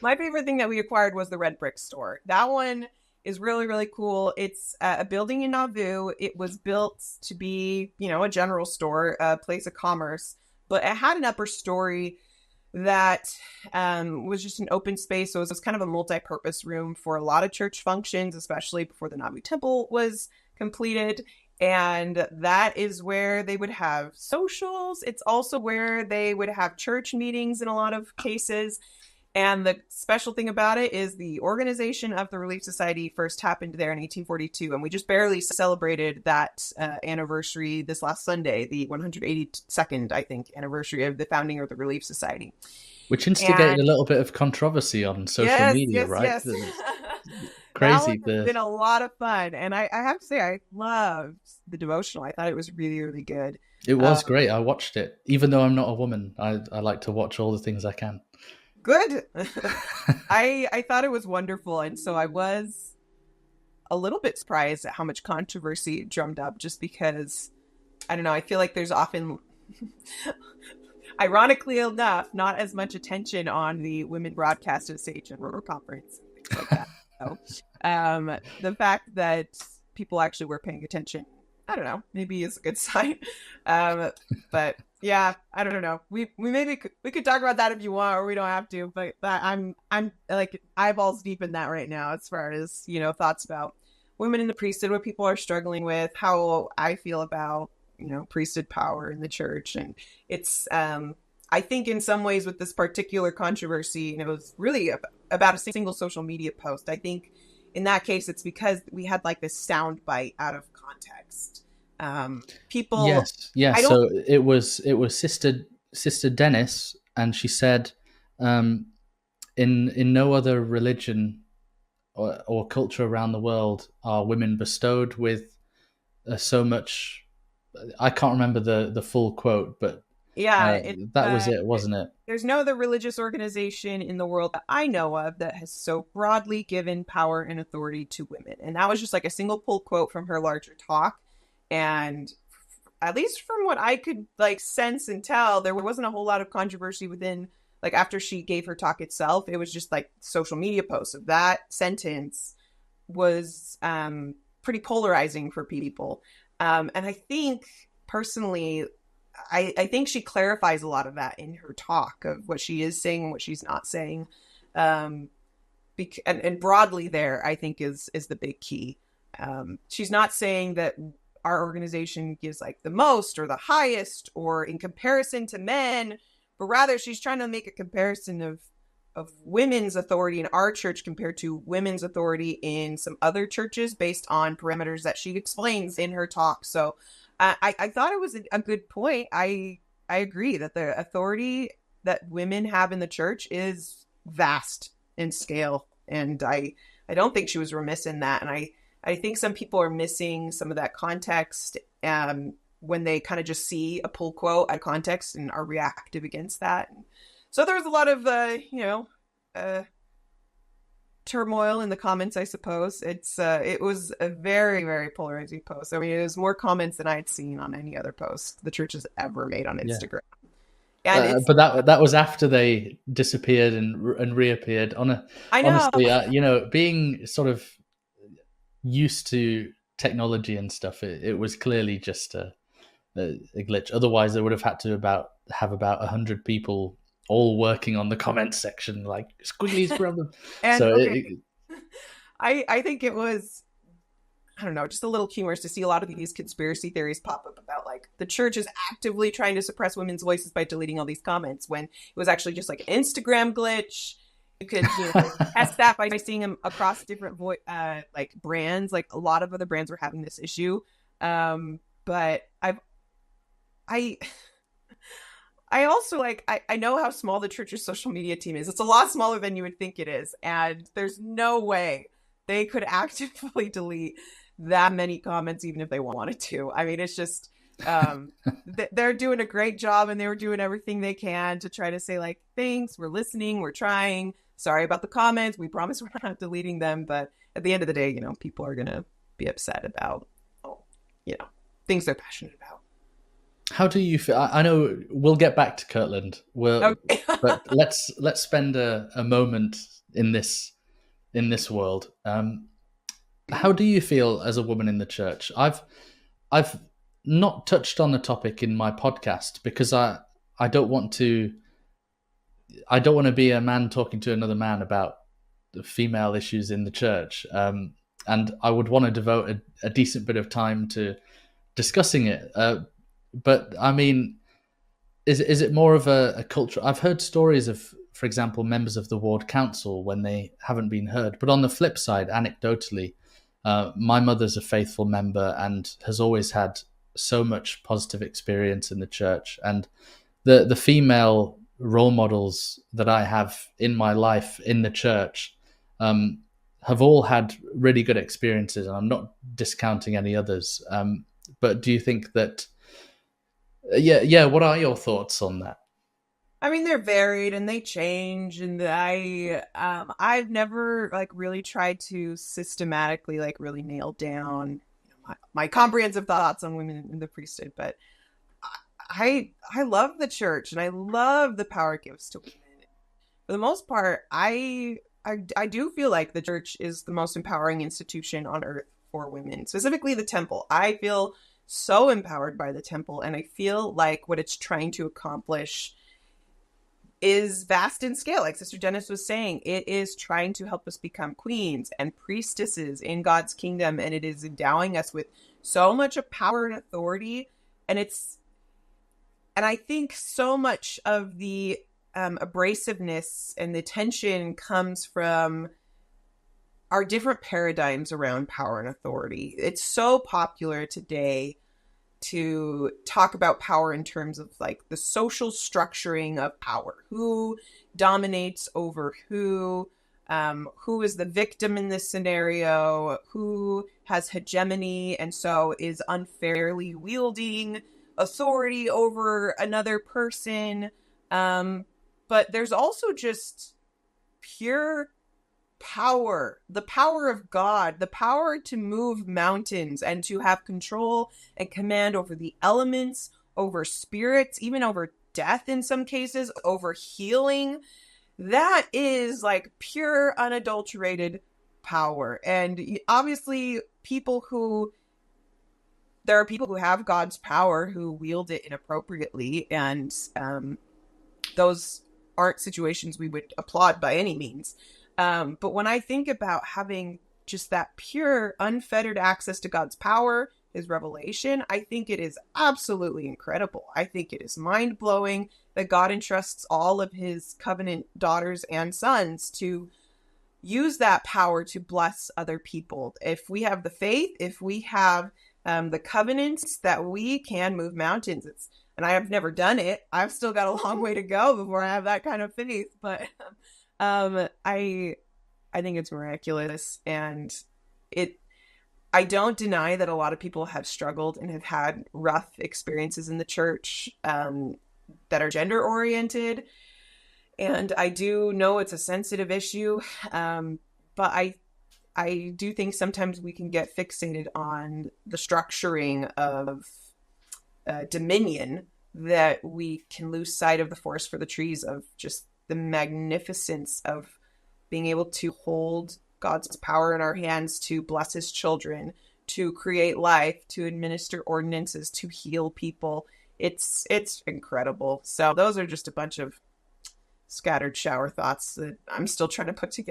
My favorite thing that we acquired was the red brick store. That one is really, really cool. It's a building in Nauvoo. It was built to be, a general store, a place of commerce, but it had an upper story that was just an open space. So it was kind of a multi-purpose room for a lot of church functions, especially before the Nauvoo Temple was completed. And that is where they would have socials. It's also where they would have church meetings in a lot of cases. And the special thing about it is the organization of the Relief Society first happened there in 1842. And we just barely celebrated that anniversary this last Sunday, the 182nd, I think, anniversary of the founding of the Relief Society. Which instigated And a little bit of controversy on social yes, media, yes, right? yes. That one Crazy. has been a lot of fun. And I have to say, I loved the devotional. I thought it was really, really good. It was great. I watched it. Even though I'm not a woman, I like to watch all the things I can. Good. I thought it was wonderful. And so I was a little bit surprised at how much controversy it drummed up, just because, I don't know, I feel like there's often, ironically enough, not as much attention on the Women Broadcast Association or conference, things like that. So, the fact that people actually were paying attention, I don't know, maybe is a good sign. But yeah, I don't know. We could talk about that if you want, or we don't have to. But I'm like eyeballs deep in that right now, as far as thoughts about women in the priesthood, what people are struggling with, how I feel about priesthood power in the church, and it's I think in some ways with this particular controversy, and it was really about a single social media post. I think in that case, it's because we had like this sound bite out of context. People, Yes. I don't. So it was Sister Dennis, and she said, in no other religion or culture around the world are women bestowed with so much. I can't remember the full quote, but Yeah, it's that was it, wasn't it? there's no other religious organization in the world that I know of that has so broadly given power and authority to women. And that was just like a single pull quote from her larger talk. And at least from what I could like sense and tell, there wasn't a whole lot of controversy within, like, after she gave her talk itself. It was just like social media posts of that sentence was pretty polarizing for people. And I think personally, I think she clarifies a lot of that in her talk of what she is saying and what she's not saying. And broadly there, I think is the big key. She's not saying that our organization gives like the most or the highest or in comparison to men, but rather she's trying to make a comparison of women's authority in our church compared to women's authority in some other churches based on parameters that she explains in her talk. So I thought it was a good point. I agree that the authority that women have in the church is vast in scale. And I don't think she was remiss in that. And I think some people are missing some of that context when they kind of just see a pull quote out of context and are reactive against that. So there was a lot of, turmoil in the comments, I suppose. It was a very, very polarizing post. I mean, it was more comments than I'd seen on any other post the church has ever made on Yeah. Instagram. And But that was after they disappeared and reappeared. I know. Honestly, being sort of used to technology and stuff, it was clearly just a glitch. Otherwise, they would have had to have about 100 people all working on the comment section, like squigglies from them. And So okay, I think it was, I don't know, just a little humorous to see a lot of these conspiracy theories pop up about like the church is actively trying to suppress women's voices by deleting all these comments when it was actually just like an Instagram glitch. You could test that by seeing them across different like brands. Like a lot of other brands were having this issue, but I also like I know how small the church's social media team is. It's a lot smaller than you would think it is, and there's no way they could actively delete that many comments even if they wanted to. I mean, it's just they're doing a great job, and they were doing everything they can to try to say like, thanks, we're listening, we're trying. Sorry about the comments. We promise we're not deleting them, but at the end of the day, people are gonna be upset about things they're passionate about. How do you feel? I know we'll get back to Kirtland. Okay. But let's spend a moment in this world. How do you feel as a woman in the church? I've not touched on the topic in my podcast because I don't want to be a man talking to another man about the female issues in the church. And I would want to devote a decent bit of time to discussing it. But I mean, is it more of a culture? I've heard stories of, for example, members of the ward council when they haven't been heard. But on the flip side, anecdotally, my mother's a faithful member and has always had so much positive experience in the church. And the female role models that I have in my life in the church have all had really good experiences, and I'm not discounting any others. But do you think that? Yeah. What are your thoughts on that? I mean, they're varied and they change, and I've never like really tried to systematically like really nail down my comprehensive thoughts on women in the priesthood, but I love the church and I love the power it gives to women. For the most part, I do feel like the church is the most empowering institution on earth for women, specifically the temple. I feel so empowered by the temple, and I feel like what it's trying to accomplish is vast in scale. Like Sister Dennis was saying, it is trying to help us become queens and priestesses in God's kingdom, and it is endowing us with so much of power and authority. And I think so much of the abrasiveness and the tension comes from our different paradigms around power and authority. It's so popular today to talk about power in terms of like the social structuring of power, who dominates over who is the victim in this scenario, who has hegemony and so is unfairly wielding authority over another person. But there's also just pure power, the power of God, the power to move mountains and to have control and command over the elements, over spirits, even over death in some cases, over healing. That is like pure, unadulterated power. And obviously, there are people who have God's power who wield it inappropriately, and those aren't situations we would applaud by any means. But when I think about having just that pure, unfettered access to God's power, his revelation, I think it is absolutely incredible. I think it is mind-blowing that God entrusts all of his covenant daughters and sons to use that power to bless other people. If we have the faith, if we have the covenants, that we can move mountains. And I have never done it. I've still got a long way to go before I have that kind of faith. But I think it's miraculous, and I don't deny that a lot of people have struggled and have had rough experiences in the church that are gender oriented, and I do know it's a sensitive issue, but I do think sometimes we can get fixated on the structuring of dominion, that we can lose sight of the forest for the trees of just the magnificence of being able to hold God's power in our hands to bless his children, to create life, to administer ordinances, to heal people. It's incredible. So those are just a bunch of scattered shower thoughts that I'm still trying to put together.